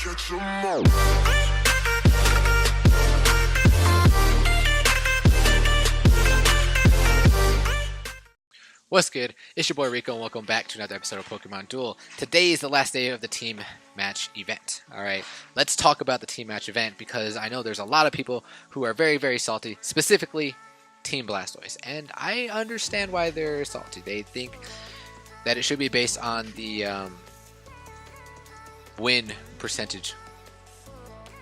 Catch 'em all. What's good? It's your boy Rico and welcome back to another episode of Pokemon Duel. Today is the last day of the team match event. Alright, let's talk about the team match event because I know there's a lot of people who are very salty, specifically Team Blastoise. And I understand why they're salty. They think that it should be based on the win percentage.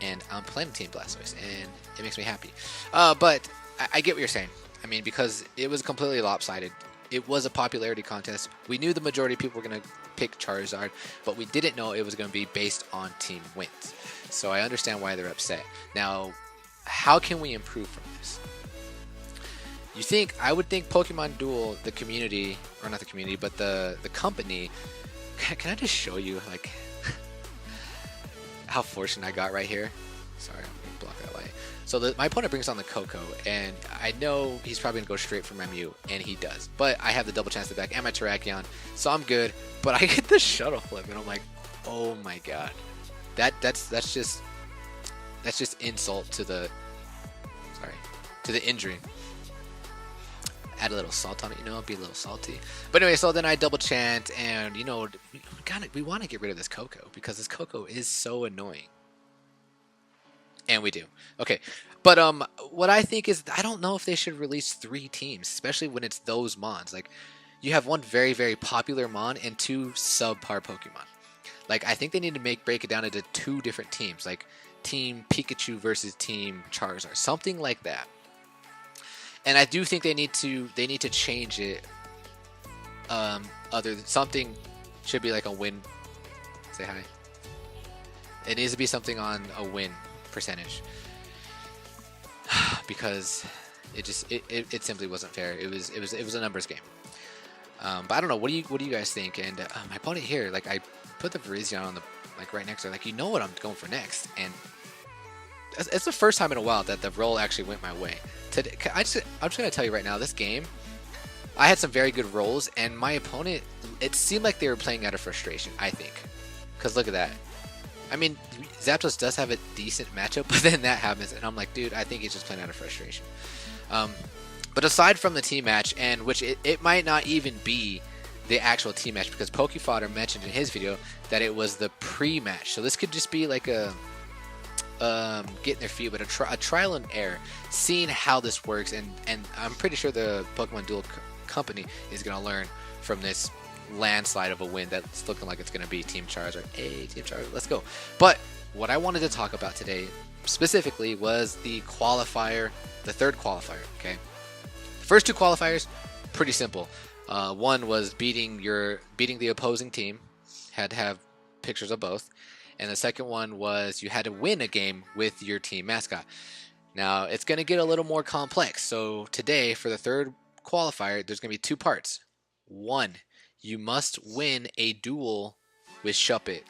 And I'm playing Team Blastoise and it makes me happy. But I get what you're saying. I mean, because it was completely lopsided. It was a popularity contest. We knew the majority of people were going to pick Charizard, but we didn't know it was going to be based on team wins. So I understand why they're upset. Now, how can we improve from this? I would think Pokemon Duel, the community, or not the community, but the company, can I just show you like how fortunate I got right here? Sorry, I'm going to block that light. So my opponent brings on the Coco, and I know he's probably going to go straight for my Mew, and he does. But I have the double chance to back and my Terrakion, so I'm good. But I get the shuttle flip, and I'm like, oh my god. That's just insult to the injury. Add a little salt on it, be a little salty. But anyway, so then I double chant, and we want to get rid of this Coco because this Coco is so annoying. And we do. Okay. But what I think is, I don't know if they should release 3 teams, especially when it's those Mons. Like, you have one very popular Mon and 2 subpar Pokemon. Like, I think they need to break it down into 2 different teams, like Team Pikachu versus Team Charizard, something like that. And I do think they need to change it. Something should be like a win. Say hi. It needs to be something on a win percentage because it simply wasn't fair. It was a numbers game. But I don't know. What do you guys think? And my opponent here, like, I put the Virizion on the right next to her. Like, what I'm going for next, and it's the first time in a while that the roll actually went my way. Today, I'm just gonna tell you right now, this game, I had some very good rolls, and my opponent, it seemed like they were playing out of frustration. I think, because look at that. I mean, Zapdos does have a decent matchup, but then that happens, and I'm like, dude, I think he's just playing out of frustration. But aside from the team match, and which it might not even be the actual team match, because Pokefodder mentioned in his video that it was the pre-match. So this could just be like a getting their feet, but a trial and error, seeing how this works, and I'm pretty sure the Pokemon Duel company is going to learn from this landslide of a win that's looking like it's going to be Team Charizard. Hey, Team Charizard, let's go. But what I wanted to talk about today specifically was the qualifier, the third qualifier. Okay, the first 2 qualifiers, pretty simple. One was beating the opposing team, had to have pictures of both, and the second one was you had to win a game with your team mascot. Now it's going to get a little more complex. So today, for the third qualifier, there's going to be 2 parts. 1, you must win a duel with Shuppet.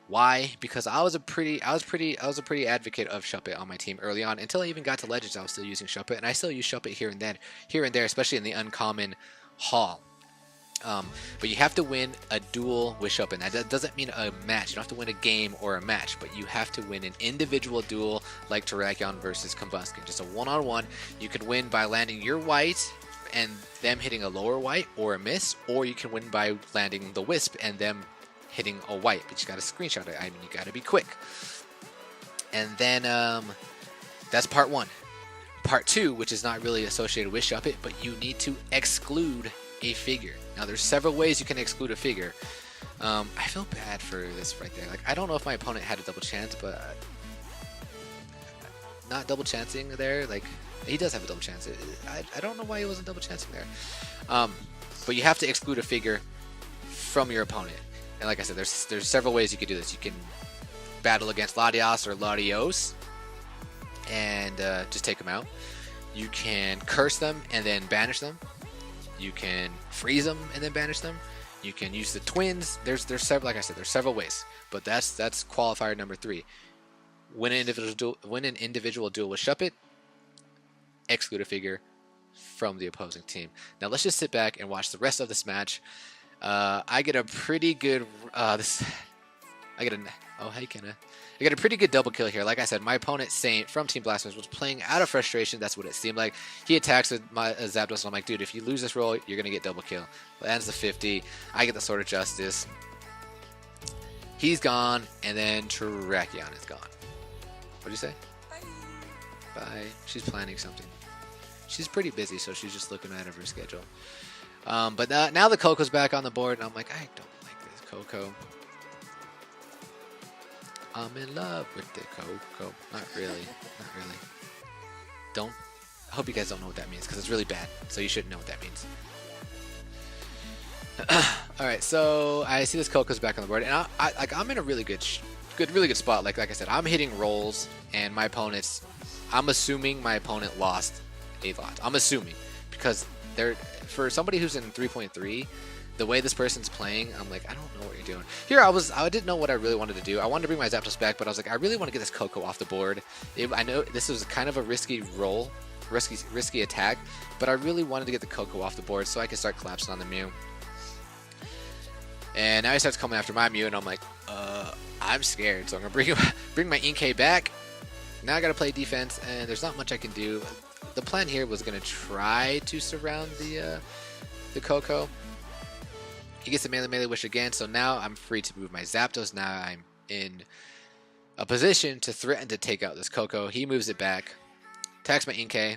Why? Because I was a pretty advocate of Shuppet on my team early on. Until I even got to Legends, I was still using Shuppet, and I still use Shuppet here and there, especially in the uncommon haul. But you have to win a duel with Shuppet. Now, that doesn't mean a match. You don't have to win a game or a match, but you have to win an individual duel like Terrakion versus Combuskin. Just a one-on-one. You can win by landing your white and them hitting a lower white or a miss, or you can win by landing the Wisp and them hitting a white, but you got to screenshot it. I mean, you got to be quick. And then that's part 1. Part 2, which is not really associated with Shuppet, but you need to exclude a figure. Now, there's several ways you can exclude a figure. I feel bad for this right there. Like, I don't know if my opponent had a double chance, but not double chancing there. Like, he does have a double chance. I don't know why he wasn't double chancing there. But you have to exclude a figure from your opponent. And like I said, there's several ways you could do this. You can battle against Latios or Latios and just take them out. You can curse them and then banish them. You can freeze them and then banish them. You can use the twins. There's several, like I said, there's several ways. But that's qualifier number 3. Win an individual duel with Shuppet. Exclude a figure from the opposing team. Now let's just sit back and watch the rest of this match. I get a pretty good. I I get a oh hey Kenna. I get a pretty good double kill here. Like I said, my opponent Saint from Team Blasphemous was playing out of frustration. That's what it seemed like. He attacks with my Zapdos, and I'm like, dude, if you lose this roll, you're gonna get double kill. Well, ends the 50. I get the Sword of Justice. He's gone, and then Terrakion is gone. What'd you say? Bye. Bye. She's planning something. She's pretty busy, so she's just looking out of her schedule. But now the Coco's back on the board, and I'm like, I don't like this Coco. I'm in love with the Coco. Not really. Not really. Don't. I hope you guys don't know what that means, because it's really bad. So you shouldn't know what that means. Alright, so I see this Coco's back on the board, and I'm in a really good spot. Like I said, I'm hitting rolls, and my opponent's. I'm assuming my opponent lost a lot. I'm assuming, because they're for somebody who's in 3.3. The way this person's playing, I'm like, I don't know what you're doing. Here, I didn't know what I really wanted to do. I wanted to bring my Zapdos back, but I was like, I really want to get this Coco off the board. I know this was kind of a risky roll, risky attack, but I really wanted to get the Coco off the board so I could start collapsing on the Mew. And now he starts coming after my Mew, and I'm like, I'm scared, so I'm gonna bring my Inkay back. Now I gotta play defense, and there's not much I can do. The plan here was gonna try to surround the Coco. He gets the melee wish again, so now I'm free to move my Zapdos. Now I'm in a position to threaten to take out this Coco. He moves it back, attacks my Inkay,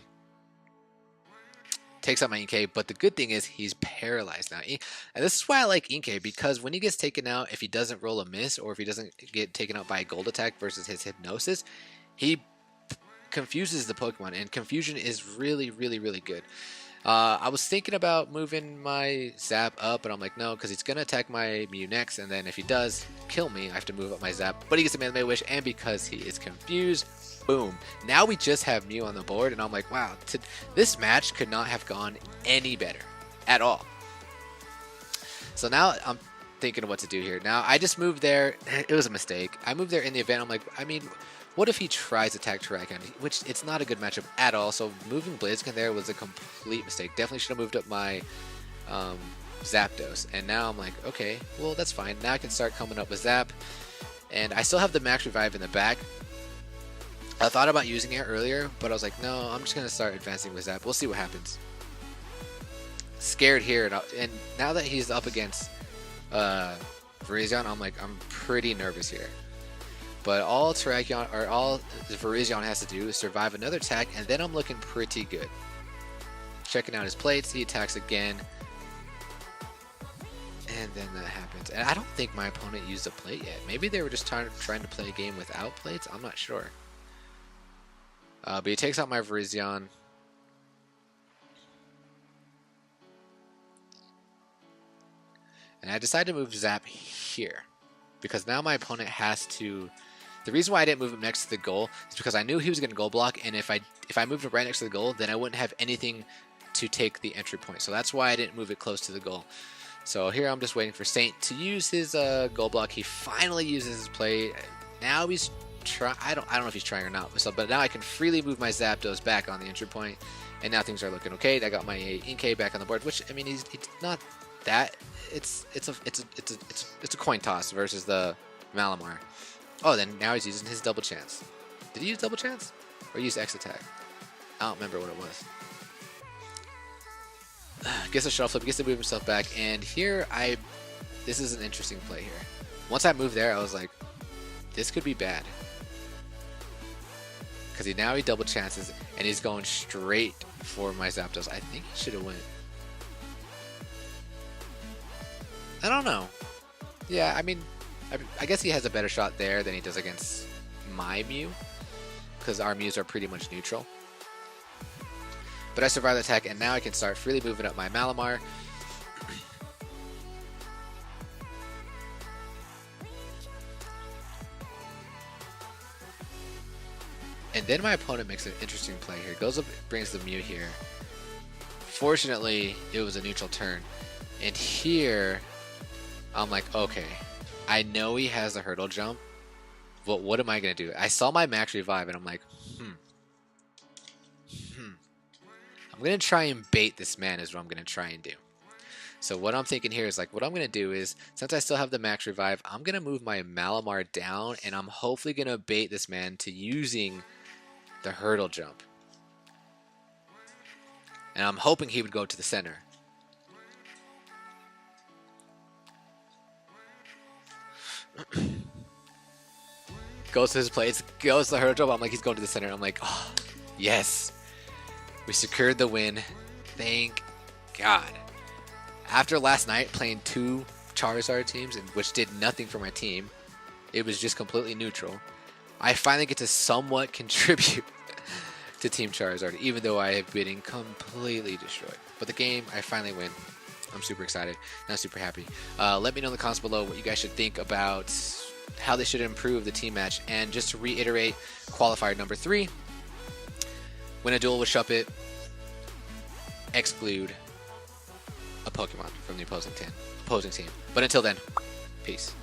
takes out my Inkay, but the good thing is he's paralyzed now. And this is why I like Inkay, because when he gets taken out, if he doesn't roll a miss, or if he doesn't get taken out by a gold attack versus his Hypnosis, he confuses the Pokemon, and confusion is really, really, really good. I was thinking about moving my Zap up, but I'm like, no, because he's going to attack my Mew next, and then if he does kill me, I have to move up my Zap. But he gets a melee wish, and because he is confused, boom. Now we just have Mew on the board, and I'm like, wow, this match could not have gone any better at all. So now I'm thinking of what to do here. Now, I just moved there. It was a mistake. I moved there in the event. I'm like, I mean, what if he tries to attack Terrakion? Which, it's not a good matchup at all, so moving Blaziken there was a complete mistake. Definitely should have moved up my Zapdos. And now I'm like, okay, well, that's fine. Now I can start coming up with Zap. And I still have the Max Revive in the back. I thought about using it earlier, but I was like, no, I'm just going to start advancing with Zap. We'll see what happens. Scared here, and now that he's up against Virizion, I'm like, I'm pretty nervous here. But all Terrakion, or all Virizion has to do is survive another attack, and then I'm looking pretty good. Checking out his plates, he attacks again. And then that happens. And I don't think my opponent used a plate yet. Maybe they were just trying to play a game without plates. I'm not sure. But he takes out my Virizion. And I decided to move Zap here, because now my opponent has to. The reason why I didn't move him next to the goal is because I knew he was going to goal block, and if I moved him right next to the goal, then I wouldn't have anything to take the entry point. So that's why I didn't move it close to the goal. So here I'm just waiting for Saint to use his goal block. He finally uses his play. Now he's trying. I don't know if he's trying or not. But now I can freely move my Zapdos back on the entry point, and now things are looking okay. I got my Inkay back on the board, which, I mean, he's not that. It's a coin toss versus the Malamar. Oh, then now he's using his double chance. Did he use double chance? Or use X attack? I don't remember what it was. Gets a shuttle flip, gets to move himself back, and here this is an interesting play here. Once I moved there, I was like, this could be bad. Because now he double chances, and he's going straight for my Zapdos. I think he should have went. I don't know. Yeah, I mean, I guess he has a better shot there than he does against my Mew, because our Mews are pretty much neutral. But I survived the attack, and now I can start freely moving up my Malamar. And then my opponent makes an interesting play here. Goes up, brings the Mew here. Fortunately, it was a neutral turn. And here, I'm like, okay, I know he has a hurdle jump, but what am I going to do? I saw my Max Revive, and I'm like, I'm going to try and bait this man is what I'm going to try and do. So what I'm thinking here is like, what I'm going to do is, since I still have the max revive, I'm going to move my Malamar down, and I'm hopefully going to bait this man to using the hurdle jump. And I'm hoping he would go to the center. Goes to his place, goes to the hurdle jump. I'm like, he's going to the center. I'm like, oh, yes. We secured the win. Thank God. After last night playing 2 Charizard teams, which did nothing for my team, it was just completely neutral. I finally get to somewhat contribute to Team Charizard, even though I have been completely destroyed. But the game, I finally win. I'm super excited. Not super happy. Let me know in the comments below what you guys should think about how they should improve the team match. And just to reiterate, qualifier number 3, win a duel with Shuppet, exclude a Pokemon from the opposing team. But until then, peace.